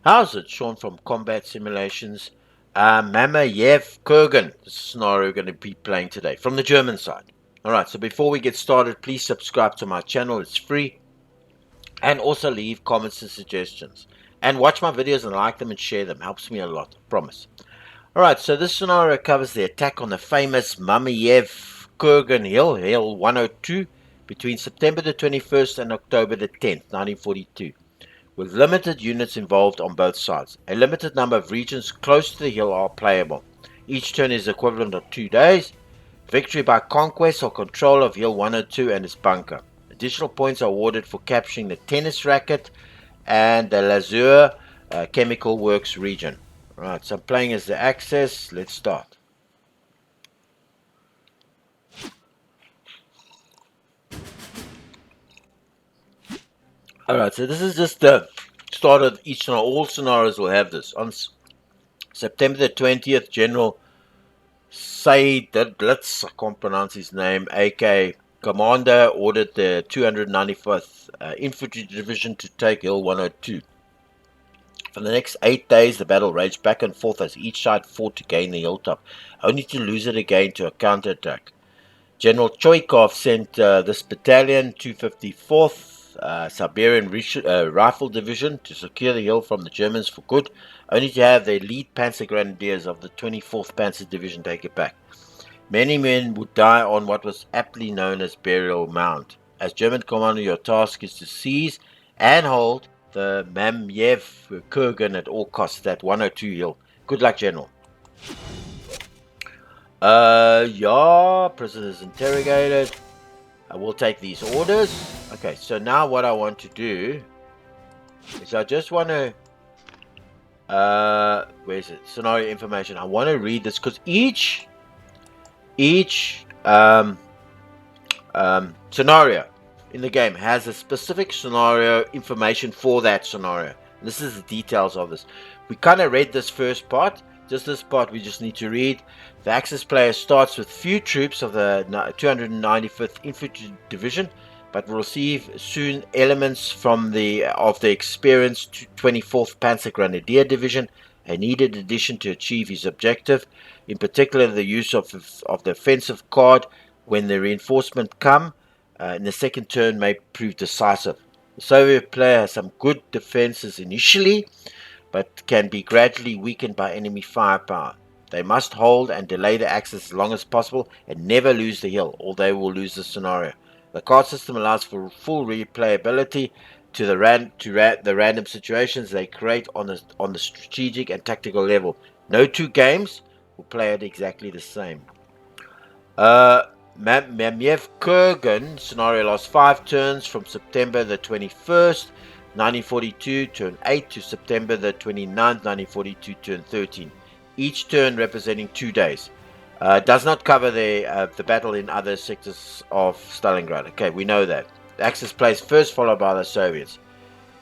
How's it? Sean from Combat Simulations. Mamaiev Kurgan. This is the scenario we're going to be playing today from the German side. Alright, so before we get started, please subscribe to my channel. It's free. And also leave comments and suggestions. And watch my videos and like them and share them. Helps me a lot, I promise. Alright, so this scenario covers the attack on the famous Mamaiev Kurgan Hill 102, between September the 21st and October the 10th, 1942. With limited units involved on both sides. A limited number of regions close to the hill are playable. Each turn is equivalent of 2 days. Victory by conquest or control of Hill 102 and its bunker. Additional points are awarded for capturing the tennis racket and the Lazur Chemical Works region. Right, so I'm playing as the Axis. Let's start. Alright, so this is just the start of each scenario. All scenarios will have this. On September the 20th, General Seydlitz, I can't pronounce his name, AK Commander, ordered the 295th Infantry Division to take Hill 102. For the next 8 days, the battle raged back and forth as each side fought to gain the hilltop, only to lose it again to a counterattack. General Choikov sent this battalion, 254th Siberian Rifle Division, to secure the hill from the Germans for good, only to have the elite Panzer Grenadiers of the 24th Panzer Division take it back. Many men would die on what was aptly known as Burial Mound. As German commander, your task is to seize and hold the Mamaiev Kurgan at all costs, that 102 hill. Good luck, General. Yeah, prisoners interrogated. I will take these orders. Okay, so now what I want to do is I just want to where is it? Scenario information. I want to read this because each scenario in the game has a specific scenario information for that scenario. This is the details of this. We kind of read this first part. Just this part we just need to read. The Axis player starts with few troops of the 295th Infantry Division, but will receive soon elements from the experienced 24th Panzer Grenadier Division, a needed addition to achieve his objective. In particular, the use of the offensive card when the reinforcement come in the second turn may prove decisive. The Soviet player has some good defenses initially, but can be gradually weakened by enemy firepower. They must hold and delay the Axis as long as possible and never lose the hill, or they will lose the scenario. The card system allows for full replayability to the random situations they create on the strategic and tactical level. No two games will play it exactly the same. Mamaiev Kurgan scenario lasts 5 turns from September the 21st, 1942, turn 8 to September the 29th, 1942, turn 13. Each turn representing 2 days. Does not cover the battle in other sectors of Stalingrad. Okay, we know that. The Axis plays first, followed by the Soviets.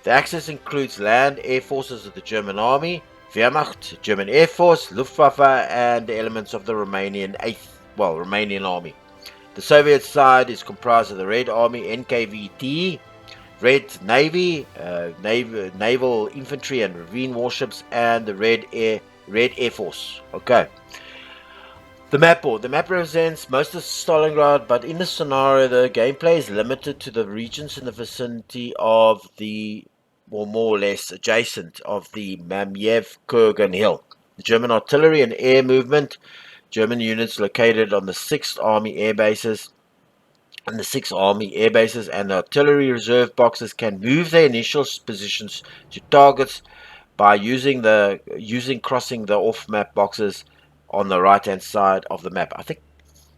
The Axis includes land, air forces of the German army, Wehrmacht, German Air Force, Luftwaffe, and the elements of the Romanian army. The Soviet side is comprised of the Red Army, NKVD, Red Navy, Naval Infantry and Ravine Warships, and the Red Air Force. Okay. The map board. The map represents most of Stalingrad, but in the scenario, the gameplay is limited to the regions in the vicinity of the, or more or less adjacent of the Mamaiev Kurgan Hill. The German artillery and air movement. German units located on the 6th Army air bases and the artillery reserve boxes can move their initial positions to targets by using crossing the off-map boxes on the right-hand side of the map. I think,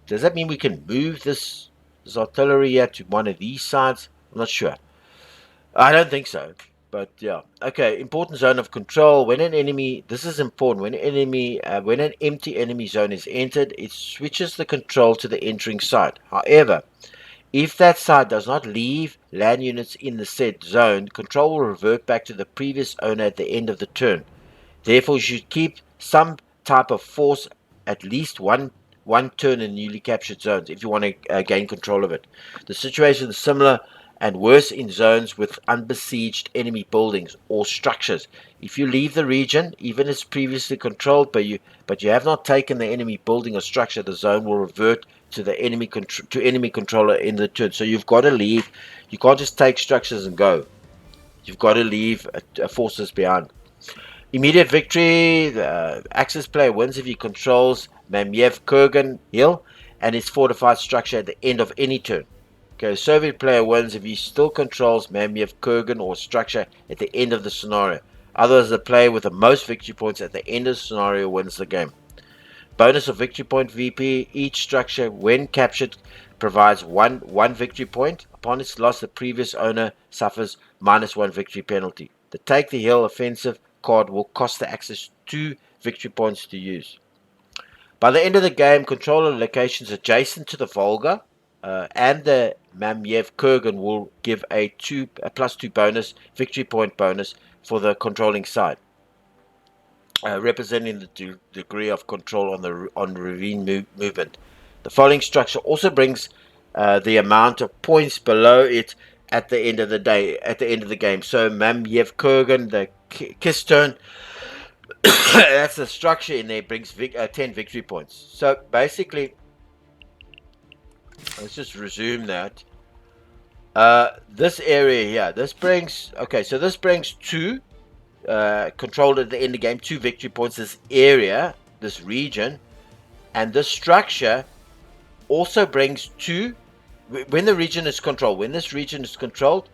does that mean we can move this artillery here to one of these sides? I'm not sure. I don't think so. But yeah, okay. Important zone of control. When an enemy, this is important. When an empty enemy zone is entered, it switches the control to the entering side. However, if that side does not leave land units in the said zone, control will revert back to the previous owner at the end of the turn. Therefore, you should keep some type of force at least one turn in newly captured zones if you want to gain control of it. The situation is similar and worse in zones with unbesieged enemy buildings or structures. If you leave the region, even as previously controlled by you, but you have not taken the enemy building or structure, the zone will revert to the enemy controller in the turn. So you've got to leave. You can't just take structures and go. You've got to leave forces behind. Immediate victory. The Axis player wins if he controls Mamaiev Kurgan hill and its fortified structure at the end of any turn. Okay, Soviet player wins if he still controls Mamaiev Kurgan or structure at the end of the scenario. Otherwise, the player with the most victory points at the end of the scenario wins the game. Bonus of victory point VP. Each structure, when captured, provides one victory point. Upon its loss, the previous owner suffers -1 victory penalty. The Take the Hill offensive card will cost the Axis 2 victory points to use. By the end of the game, controller locations adjacent to the Volga and the Mamaiev Kurgan will give a +2 bonus victory point bonus for the controlling side, representing the degree of control on ravine movement. The following structure also brings the amount of points below it at the end of the game. So Mamaiev Kurgan, the Kistern, that's the structure in there, brings 10 victory points. So basically, let's just resume that. This area here, this brings 2 controlled at the end of the game, 2 victory points. This area, this region, and this structure also brings 2 when the region is controlled. When this region is controlled,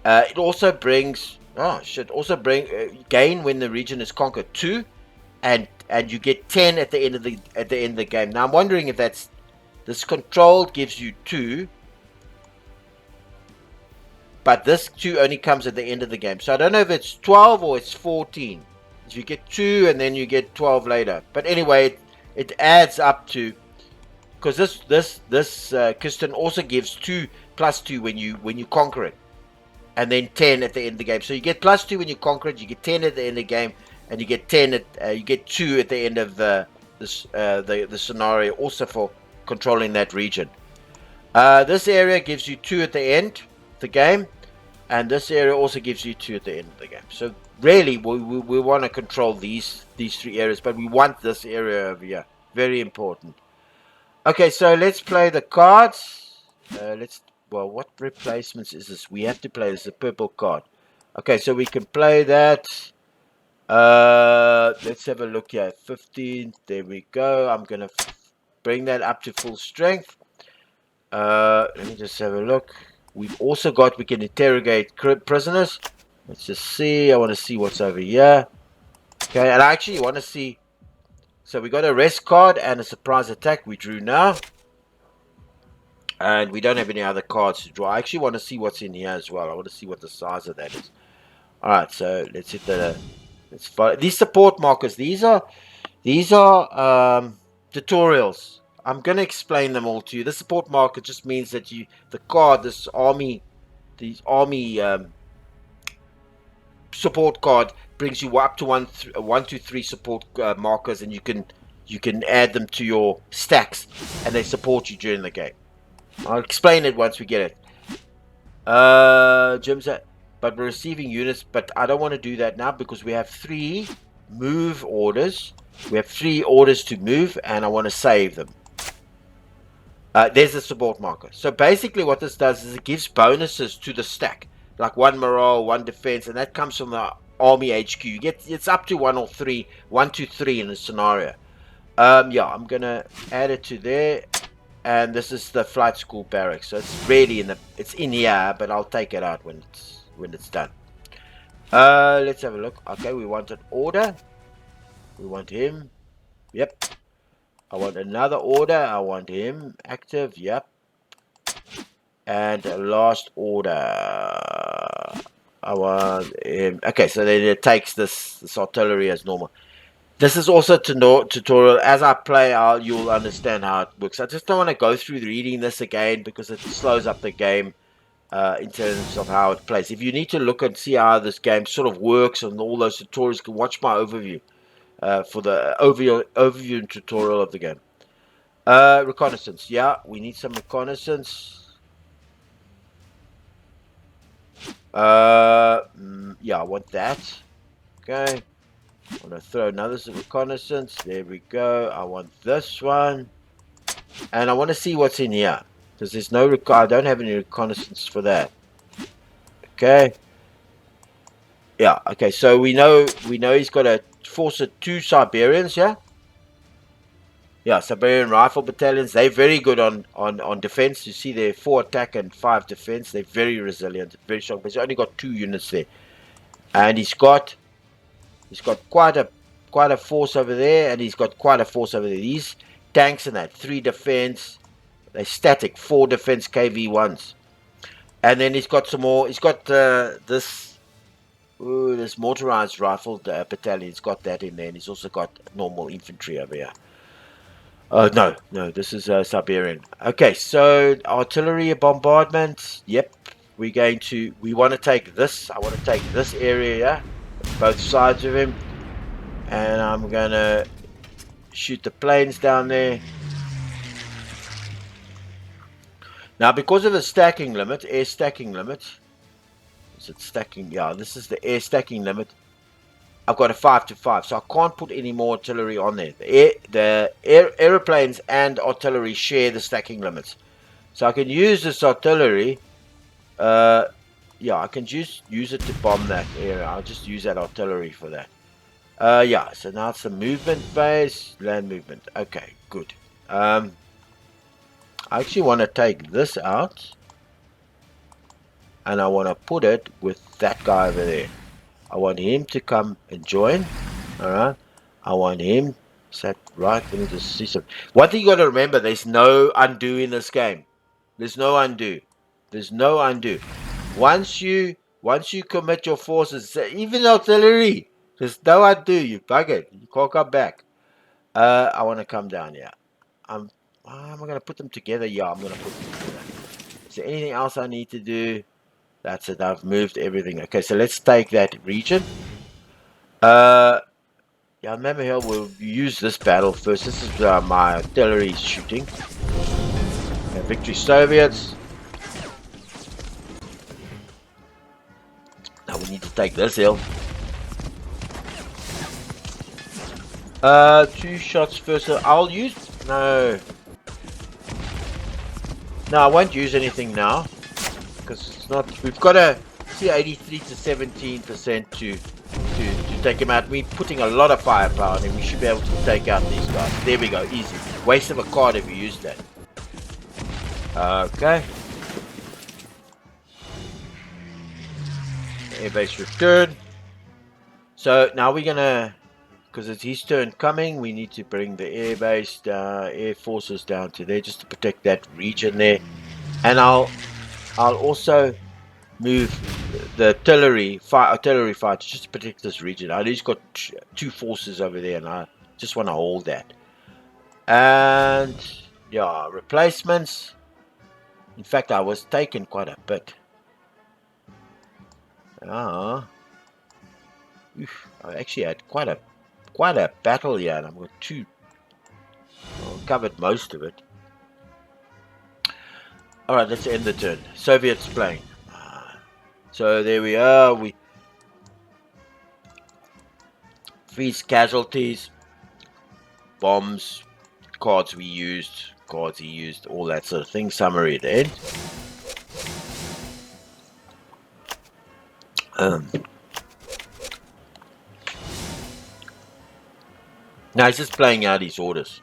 it also brings gain when the region is conquered 2, and you get 10 at the end of the game. Now I'm wondering if that's this controlled gives you 2, but this 2 only comes at the end of the game. So I don't know if it's 12 or it's 14. So you get 2 and then you get 12 later. But anyway, it adds up to, because this Kirsten also gives 2 +2 when you conquer it, and then 10 at the end of the game. So you get +2 when you conquer it, you get 10 at the end of the game, and you get 2 at the end of the scenario, also for controlling that region. This area gives you 2 at the end of the game, and this area also gives you 2 at the end of the game. So really, we want to control these 3 areas, but we want this area over here. Very important. Okay, so let's play the cards. What replacements is this? We have to play this, a purple card. Okay, so we can play that. Let's have a look here. 15. There we go. I'm gonna bring that up to full strength. Let me just have a look. We've also got, we can interrogate prisoners. Let's just see. I want to see what's over here. Okay, and I actually want to see. So we got a rest card and a surprise attack. We drew now. And we don't have any other cards to draw. I actually want to see what's in here as well. I want to see what the size of that is. Alright, so let's hit let's follow. These support markers, these are tutorials. I'm going to explain them all to you. The support marker just means that the card, these army support card brings you up to 1, 2, 3 support markers, and you can add them to your stacks, and they support you during the game. I'll explain it once we get it. Jim's but we're receiving units, but I don't want to do that now because we have 3 move orders. We have 3 orders to move, and I want to save them. There's the support marker. So basically what this does is it gives bonuses to the stack, like 1 morale, 1 defense, and that comes from the army HQ. You get, it's up to 1 or 3, 1, 2, 3 in a scenario. Yeah, I'm gonna add it to there, and this is the flight school barracks. So it's really it's in here, but I'll take it out when it's done. Let's have a look. Okay, we want an order. We want him. Yep. I want another order. I want him active. Yep. And a last order. I want him. Okay, so then it takes this artillery as normal. This is also a tutorial. As I play out, you'll understand how it works. I just don't want to go through reading this again because it slows up the game in terms of how it plays. If you need to look and see how this game sort of works and all those tutorials, you can watch my overview for the overview and tutorial of the game. Reconnaissance. Yeah, we need some reconnaissance. Yeah, I want that. Okay. I'm going to throw another reconnaissance. There we go. I want this one. And I want to see what's in here. Because there's no I don't have any reconnaissance for that. Okay. Yeah, okay. So we know he's got a force of 2 Siberians, yeah? Yeah, Siberian rifle battalions. They're very good on defense. You see they're 4 attack and 5 defense. They're very resilient, very strong. But he's only got 2 units there. And he's got quite a force over there, and he's got quite a force over there. These tanks and that 3 defense, they're static, 4 defense KV1s, and then he's got some more. He's got this motorized rifle battalion. He's got that in there, and he's also got normal infantry over here. No, this is Siberian. Okay, so artillery bombardment. Yep, we want to take this. I want to take this area, yeah, both sides of him. And I'm gonna shoot the planes down there. Now, because of the stacking limit, air stacking limit, is it stacking? Yeah, this is the air stacking limit. I've got a 5 to 5, so I can't put any more artillery on there. The aeroplanes and artillery share the stacking limits, so I can use this artillery. Yeah, I can just use it to bomb that area. I'll just use that artillery for that. Yeah, so now it's the movement phase, land movement. Okay, good. I actually want to take this out, and I want to put it with that guy over there. I want him to come and join. Alright, I want him. Is that right? Let me just see something. One thing you got to remember: there's no undo in this game. There's no undo. There's no undo. Once you commit your forces, even artillery, there's no undo. You bug it. You can't come back. I want to come down here. Am I going to put them together? Yeah, I'm going to put them together. Is there anything else I need to do? That's it. I've moved everything. Okay, so let's take that region. Yeah, remember here, we'll use this battle first. This is my artillery shooting. Okay, victory Soviets. Now we need to take this hill. 2 shots first. I'll use... No, I won't use anything now. Because it's not... We've got a... See, 83 to 17% to take him out. We're putting a lot of firepower on him. We should be able to take out these guys. There we go. Easy. Waste of a card if you use that. Okay. Airbase return. So now we're gonna, because it's his turn coming, we need to bring the airbase, air forces down to there just to protect that region there. And I'll also move the artillery fighter just to protect this region. I just got 2 forces over there, and I just want to hold that. And yeah, replacements. In fact, I was taken quite a bit. I actually had quite a battle here, and I've got 2. I covered most of it. All right, let's end the turn. Soviets playing. So there we are. We freeze casualties, bombs, cards we used, cards he used, all that sort of thing. Summary at the end. Now he's just playing out his orders.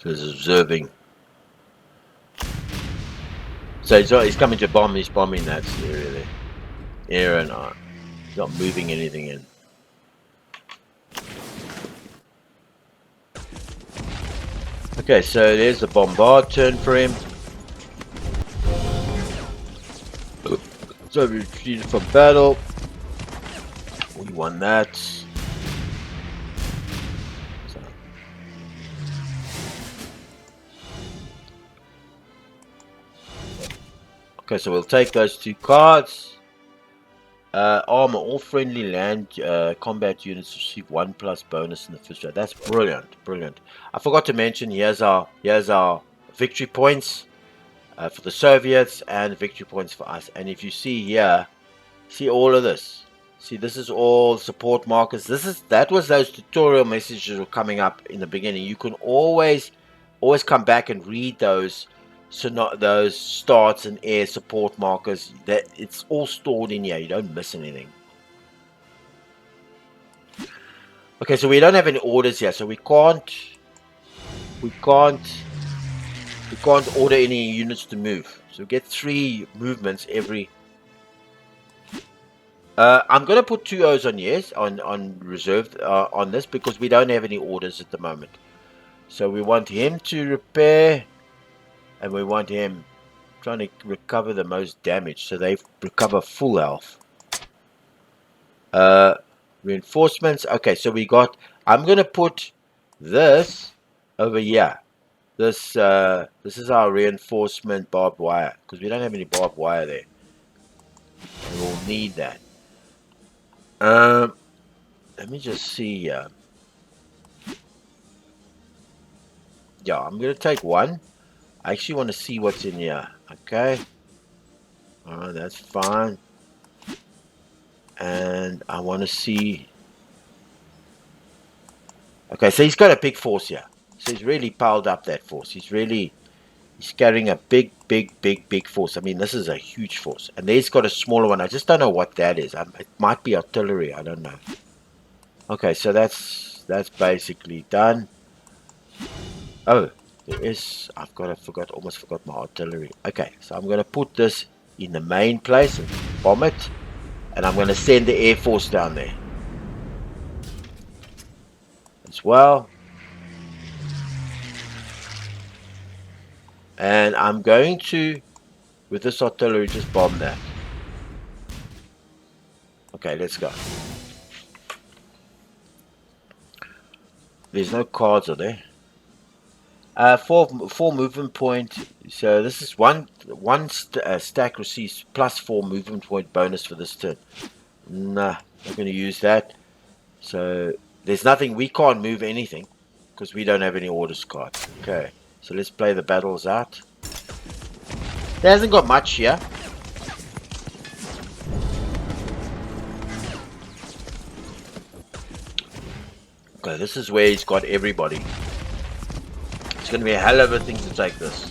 So he's observing. So he's coming to bomb. He's bombing that area there. Area and he's not moving anything in. Okay, so there's the bombard turn for him. So we retreated from battle. We won that. Okay, so we'll take those 2 cards. Armor. All friendly land combat units receive 1+ bonus in the first round. That's brilliant, brilliant. I forgot to mention, here's our victory points for the Soviets and victory points for us. And if you see here, see all of this. See, this is all support markers. That was those tutorial messages that were coming up in the beginning. You can always come back and read those. So not those starts and air support markers. That it's all stored in here. You don't miss anything. Okay, so we don't have any orders here, so we can't order any units to move. So we get 3 movements every. I'm gonna put 2 O's on yes on reserve on this because we don't have any orders at the moment. So we want him to repair, and we want him trying to recover the most damage, so they recover full health. Reinforcements. Okay, so we got. I'm gonna put this over here. This is our reinforcement barbed wire because we don't have any barbed wire there. And we'll need that. Let me just see. Yeah, I'm gonna take 1. I actually want to see what's in here. Okay. Alright, that's fine. And I want to see. Okay, so he's got a big force here. So he's really piled up that force. He's carrying a big force. I mean, this is a huge force. And there's got a smaller one. I just don't know what that is. It might be artillery. I don't know. Okay, so that's basically done. Oh, there is. Almost forgot my artillery. Okay, so I'm going to put this in the main place and bomb it. And I'm going to send the Air Force down there as well. And I'm going to, with this artillery, just bomb that. Okay, let's go. There's no cards, are there? 4 movement point. So this is one stack receives +4 movement point bonus for this turn. Nah, not going to use that. So there's nothing. We can't move anything because we don't have any orders cards. Okay, so let's play the battles out. There hasn't got much here. Okay, this is where he's got everybody. It's going to be a hell of a thing to take this.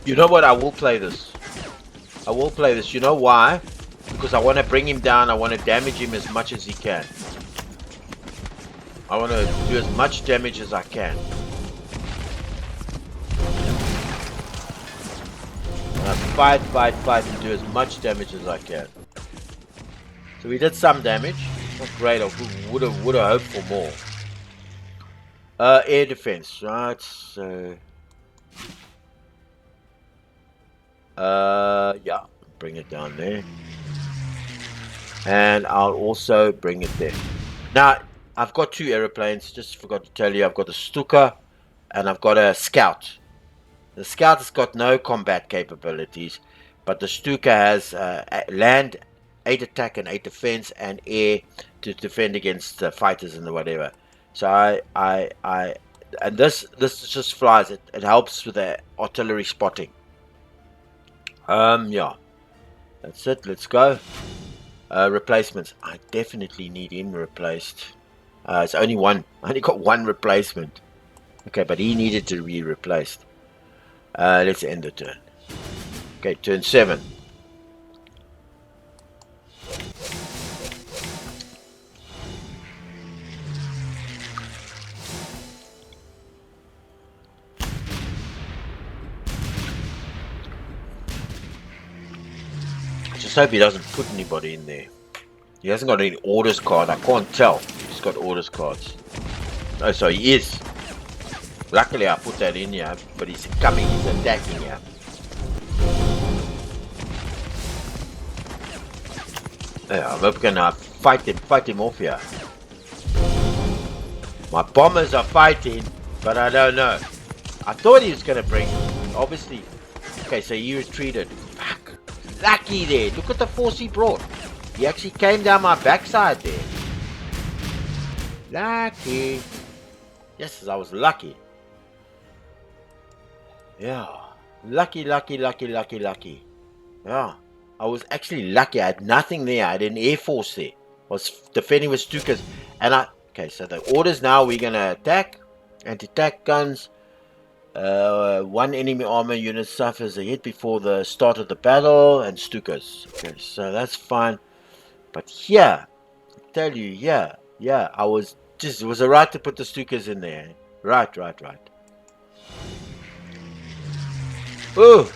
You know what? I will play this. You know why? Because I want to bring him down. I want to damage him as much as he can. I want to do as much damage as I can. Fight, and do as much damage as I can. So we did some damage. Not great. I would have hoped for more. Air defense, right? So, yeah, bring it down there, and I'll also bring it there. Now I've got 2 aeroplanes. Just forgot to tell you, I've got a Stuka, and I've got a Scout. The Scout has got no combat capabilities, but the Stuka has land, 8 attack and 8 defense, and air to defend against fighters and whatever. So and this just flies. It helps with the artillery spotting. Yeah, that's it. Let's go. Replacements. I definitely need him replaced. It's only one. I only got 1 replacement. Okay, but he needed to be replaced. Let's end the turn. Okay, turn 7. Just hope he doesn't put anybody in there. He hasn't got any orders card. I can't tell. He's got orders cards. Oh, so he is. Luckily I put that in here, but he's coming, he's attacking here. Yeah, I'm hoping I fight him off here. My bombers are fighting, but I don't know. I thought he was going to bring, obviously. Okay, so he retreated. Fuck. Lucky there. Look at the force he brought. He actually came down my backside there. Lucky. Yes, I was lucky. Yeah. Lucky. Yeah. I was actually lucky. I had nothing there. I had an air force there. I was defending with Stukas. Okay, so the orders now, we're going to attack. Anti-tank guns. One enemy armor unit suffers a hit before the start of the battle, and Stukas. Okay, so that's fine. But here, I tell you, yeah, I was just, it was alright to put the Stukas in there. Right. Ooh.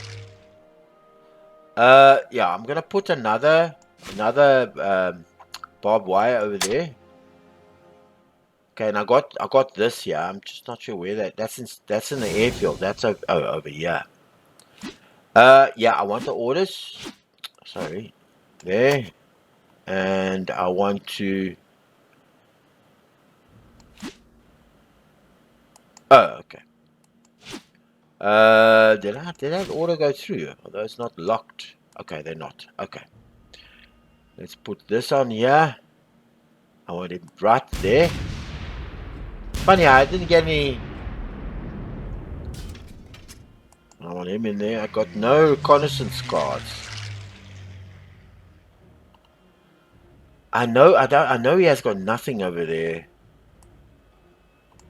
Yeah, I'm gonna put another barbed wire over there. Okay, and I got this here. I'm just not sure where that's in the airfield. That's over here. Yeah, I want the orders. Sorry, there, and I want to. Oh, okay. Did that order go through? Although it's not locked. Okay, they're not. Okay. Let's put this on here. I want it right there. Funny, I didn't get any. I want him in there. I got no reconnaissance cards. I know he has got nothing over there.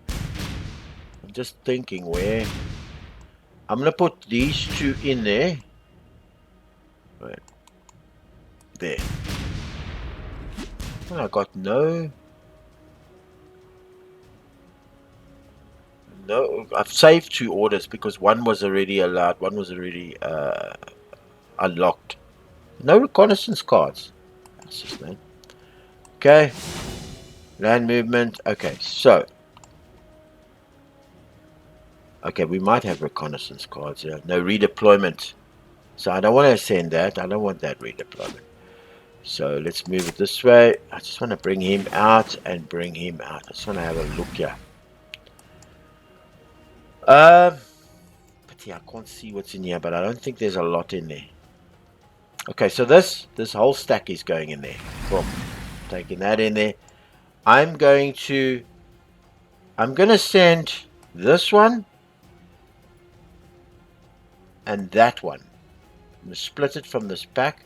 I'm just thinking where. I'm gonna put these two in there. Right. There. Well, I got no. I've saved two orders because one was already allowed, one was already unlocked. No reconnaissance cards. That's just man. Okay. Land movement. Okay, so. Okay, we might have reconnaissance cards here. No redeployment. So I don't want to send that. I don't want that redeployment. So let's move it this way. I just want to bring him out and bring him out. I just want to have a look here. But yeah, I can't see what's in here, but I don't think there's a lot in there. Okay, so this whole stack is going in there. Boom. Taking that in there. I'm going to send this one and that one. I'm going to split it from this pack.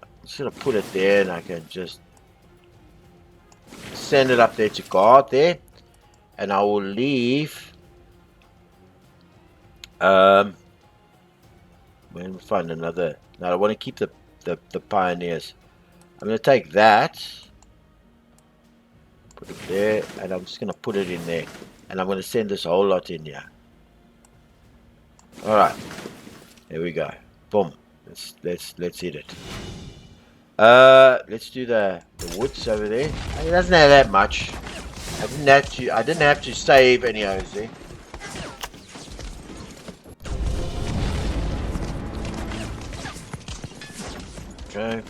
I'm just going to put it there, and I can just send it up there to guard there. And I will leave. We'll find another. Now I want to keep the pioneers. I'm going to take that, put it there, and I'm just going to put it in there. And I'm going to send this whole lot in here. All right, there we go. Boom. Let's hit it. Let's do the woods over there. It doesn't have that much. I didn't have to save any of those there. Okay.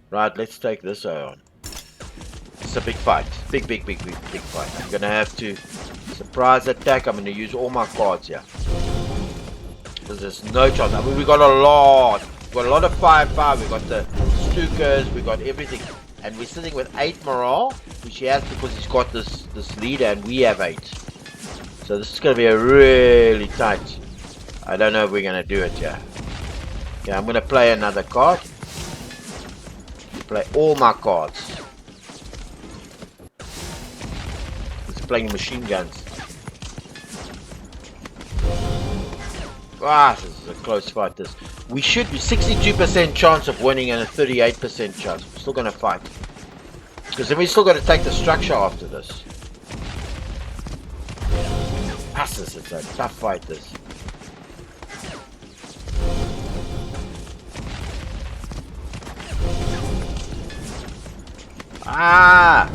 Right, let's take this on. It's a big fight. Big fight. I'm gonna have to surprise attack. I'm gonna use all my cards here. Because there's no chance. I mean, we got a lot. We got a lot of firepower. We got the Stukas. We got everything. And we're sitting with 8 morale, which he has because he's got this leader, and we have 8. So this is going to be a really tight. I don't know if we're going to do it here. Okay, I'm going to play another card. Play all my cards. He's playing machine guns. Ah, this is a close fight. This. We should be 62% chance of winning and a 38% chance. We're still going to fight. Because then we still got to take the structure after this. Passes, it's a tough fight this. Ah!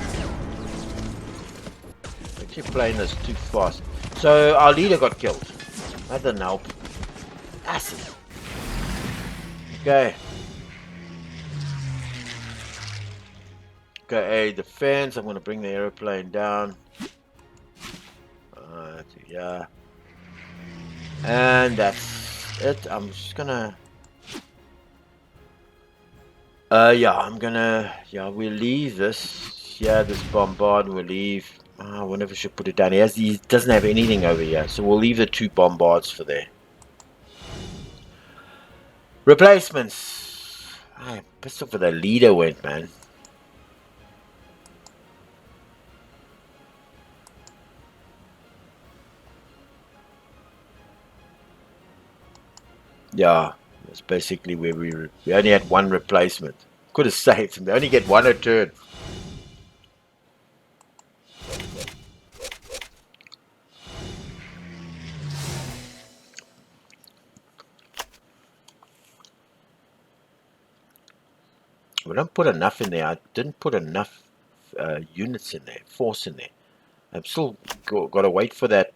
Actually playing this too fast. So our leader got killed. That didn't help. Asses. Okay. Okay, defense. I'm going to bring the aeroplane down. Yeah. And that's it. I'm just gonna we'll leave this. Yeah, this bombard, we'll leave. I wonder if we should put it down. He doesn't have anything over here, so we'll leave the 2 bombards for there. Replacements. I'm pissed off where the leader went, man. Yeah, that's basically where we only had 1 replacement. Could have saved them. They only get 1 a turn. We don't put enough in there. I didn't put enough units in there, force in there. I'm still got to wait for that.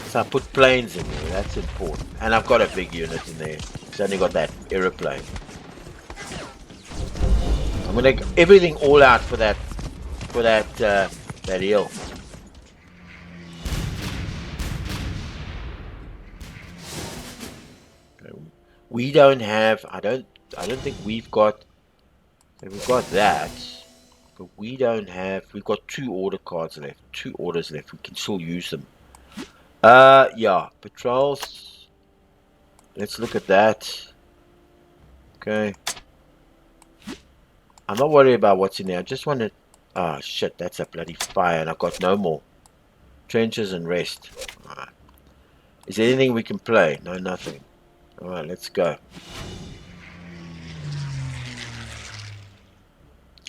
So I put planes in there. That's important. And I've got a big unit in there. It's only got that aeroplane. I'm gonna everything all out for that hill. We don't have. I don't think we've got that. But we don't have. We've got 2 order cards left. 2 orders left. We can still use them. Yeah, patrols. Let's look at that. Okay. I'm not worried about what's in there. I just want to. Ah, shit, that's a bloody fire, and I've got no more. Trenches and rest. Alright. Is there anything we can play? No, nothing. Alright, let's go.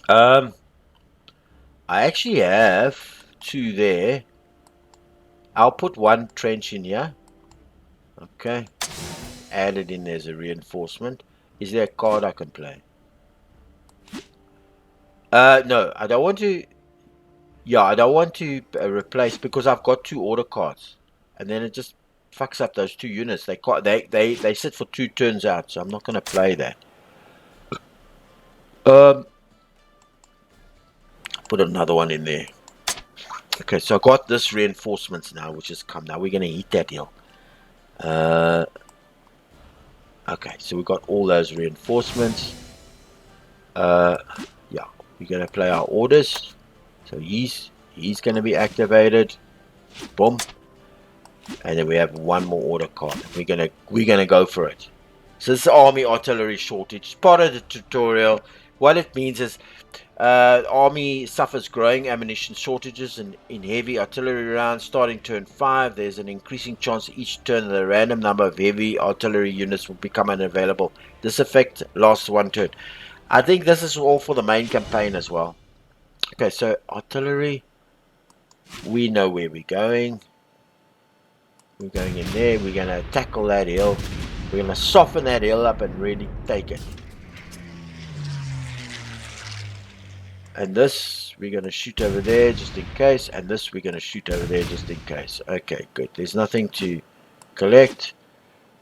I actually have 2 there. I'll put 1 trench in here. Okay. Add it in there as a reinforcement. Is there a card I can play? No, I don't want to. Yeah, I don't want to replace because I've got 2 order cards, and then it just fucks up those 2 units. They sit for 2 turns out, so I'm not gonna play that. Put another one in there. Okay, so I got this reinforcements now, which has come. Now we're gonna eat that hill. Okay, so we got all those reinforcements. Yeah, we're gonna play our orders. So he's gonna be activated. Boom. And then we have 1 more order card. We're gonna go for it. So this is army artillery shortage. Part of the tutorial. What it means is army suffers growing ammunition shortages in heavy artillery rounds. Starting turn 5, there's an increasing chance each turn that a random number of heavy artillery units will become unavailable. This effect lasts 1 turn. I think this is all for the main campaign as well. Okay, so artillery. We know where we're going. We're going in there. We're going to tackle that hill. We're going to soften that hill up and really take it. And this, we're going to shoot over there just in case. And this, we're going to shoot over there just in case. Okay, good. There's nothing to collect.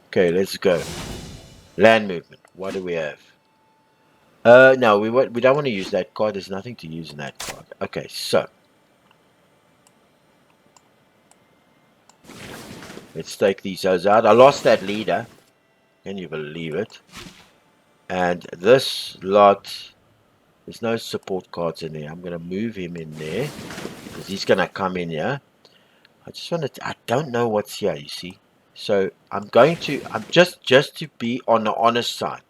Okay, let's go. Land movement. What do we have? No, we don't want to use that card. There's nothing to use in that card. Okay, so. Let's take these guys out. I lost that leader. Can you believe it? And this lot, there's no support cards in there. I'm going to move him in there because he's going to come in here. I just want to, I don't know what's here, you see. So I'm just to be on the honest side.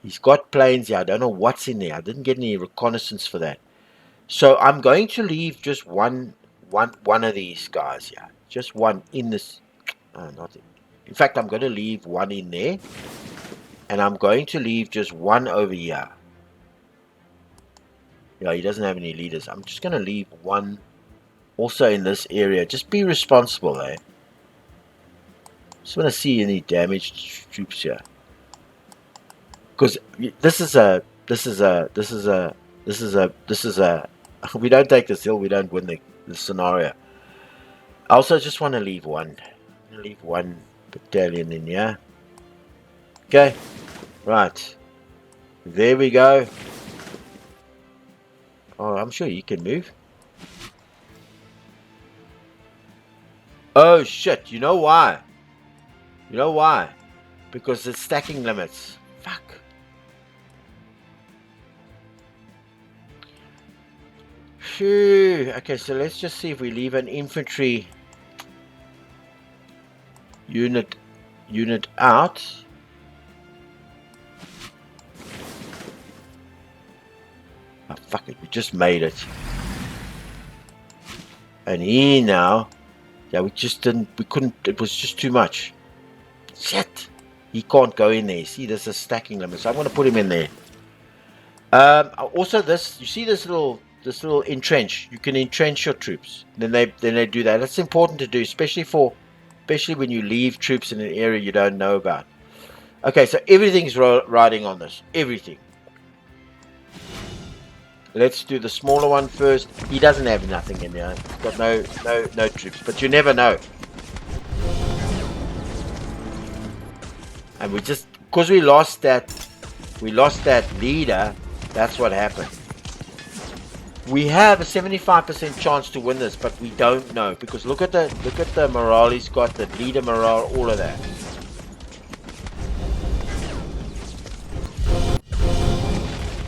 He's got planes here. I don't know what's in there. I didn't get any reconnaissance for that. So I'm going to leave just one of these guys here. Just one in this. In fact, I'm going to leave 1 in there. And I'm going to leave just 1 over here. Yeah, he doesn't have any leaders. I'm just going to leave 1 also in this area. Just be responsible, eh? Just want to see any damaged troops here. Because this is a we don't take this hill, we don't win the scenario. I also just want to leave 1. I'm going to leave 1 battalion in here. Okay, right. There we go. Oh, I'm sure you can move. Oh shit, you know why? You know why? Because it's stacking limits. Fuck. Phew. Okay, so let's just see if we leave an infantry unit out. Oh, fuck it, we just made it. And here now, yeah, we couldn't, it was just too much. Shit! He can't go in there. See, there's a stacking limit, so I'm going to put him in there. Also, you see this little entrench. You can entrench your troops. Then they do that. That's important to do, especially when you leave troops in an area you don't know about. Okay, so everything's riding on this. Everything. Let's do the smaller one first. He doesn't have nothing in there. He's got no troops, but you never know. And because we lost that leader. That's what happened. We have a 75% chance to win this, but we don't know because look at the morale he's got, the leader morale, all of that.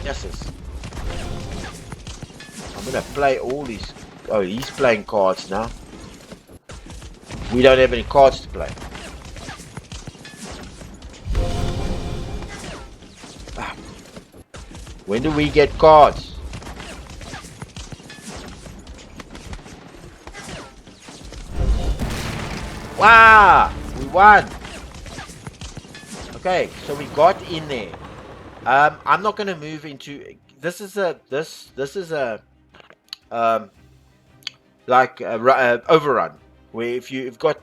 Yes. I'm gonna play all these. Oh, he's playing cards now. We don't have any cards to play. When do we get cards? Wow, we won. Okay, so we got in there. I'm not going to move into. This is a overrun where if you've got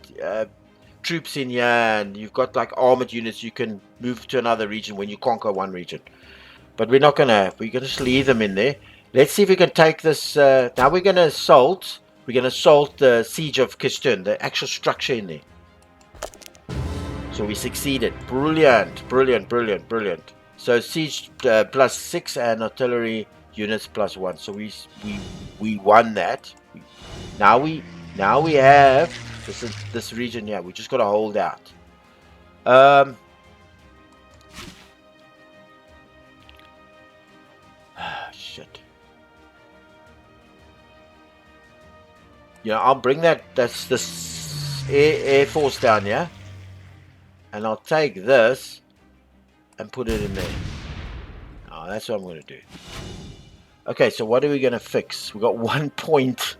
troops in here and you've got like armored units, you can move to another region when you conquer one region. But we're gonna just leave them in there. Let's see if we can take this. Now we're gonna assault. We're gonna assault the siege of Kistern, the actual structure in there. So we succeeded. Brilliant. So siege +6 and artillery units +1. So we won that. Now we have this region here. We just gotta hold out. Shit. Yeah, I'll bring this air force down here, and I'll take this and put it in there. Oh, that's what I'm going to do. Okay, so what are we going to fix? We got 1 point.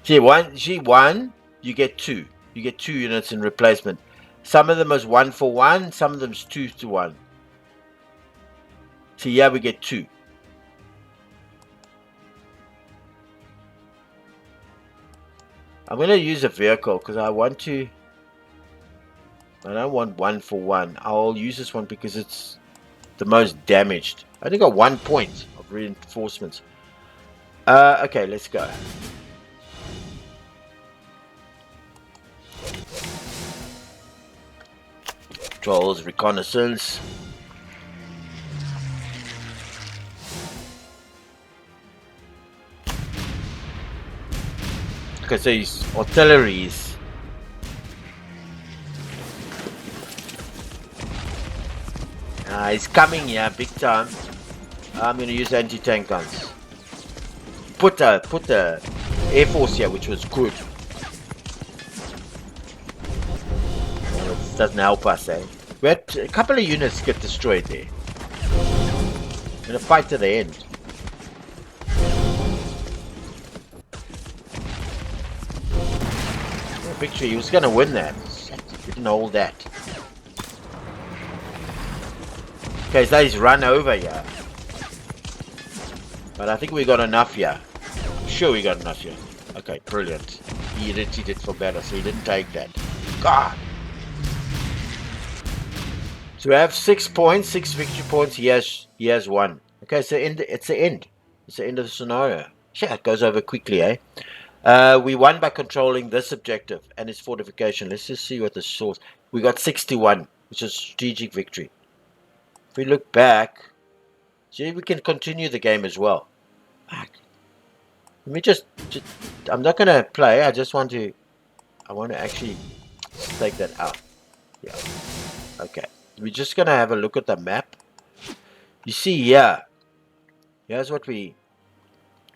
G1, you get 2. You get 2 units in replacement. Some of them is 1 for 1, some of them is 2 to 1. See, yeah, we get 2. I'm going to use a vehicle because I don't want 1 for 1. I'll use this one because it's the most damaged. I only got 1 point of reinforcements. Okay, let's go. Patrols, reconnaissance. Okay, so his artillery is he's coming here big time. I'm going to use anti-tank guns. Put the air force here, which was good. Doesn't help us, eh? We had a couple of units get destroyed there. I'm gonna fight to the end. Oh, victory, he was gonna win that. Shit, we didn't hold that. Okay, so he's run over here. But I think we got enough here. I'm sure we got enough here. Okay, brilliant. He did for better, so he didn't take that. God! So we have 6 points, 6 victory points. He has 1. Okay, so it's the end. It's the end of the scenario. Shit, it goes over quickly, eh? We won by controlling this objective and its fortification. Let's just see what the source. We got 61, which is strategic victory. If we look back, see, we can continue the game as well. Let me just I'm not gonna play. I want to actually take that out. Yeah. Okay. We're just gonna have a look at the map. You see here. Here's what we.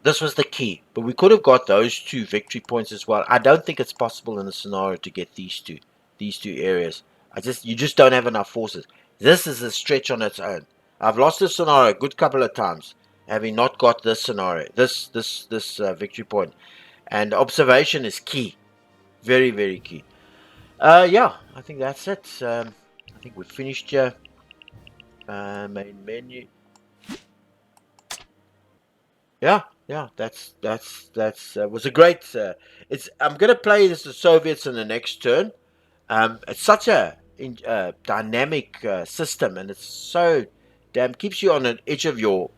This was the key, but we could have got those 2 victory points as well. I don't think it's possible in the scenario to get these two areas. You just don't have enough forces. This is a stretch on its own. I've lost this scenario a good couple of times, having not got this scenario, this victory point. And observation is key, very very key. Yeah, I think that's it. I think we've finished here. Main menu. Yeah, that's was a great. It's I'm gonna play as the Soviets in the next turn. It's such a dynamic system, and it's so damn keeps you on the edge of your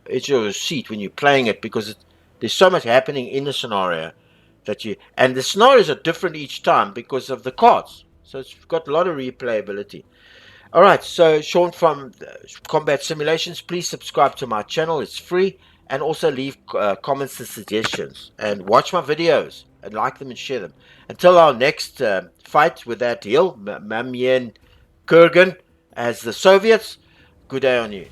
seat when you're playing it because there's so much happening in the scenario and the scenarios are different each time because of the cards. So it's got a lot of replayability. All right, so Sean from Combat Simulations, please subscribe to my channel. It's free, and also leave comments and suggestions, and watch my videos and like them and share them. Until our next fight with that hill, Mamaiev Kurgan, as the Soviets. Good day on you.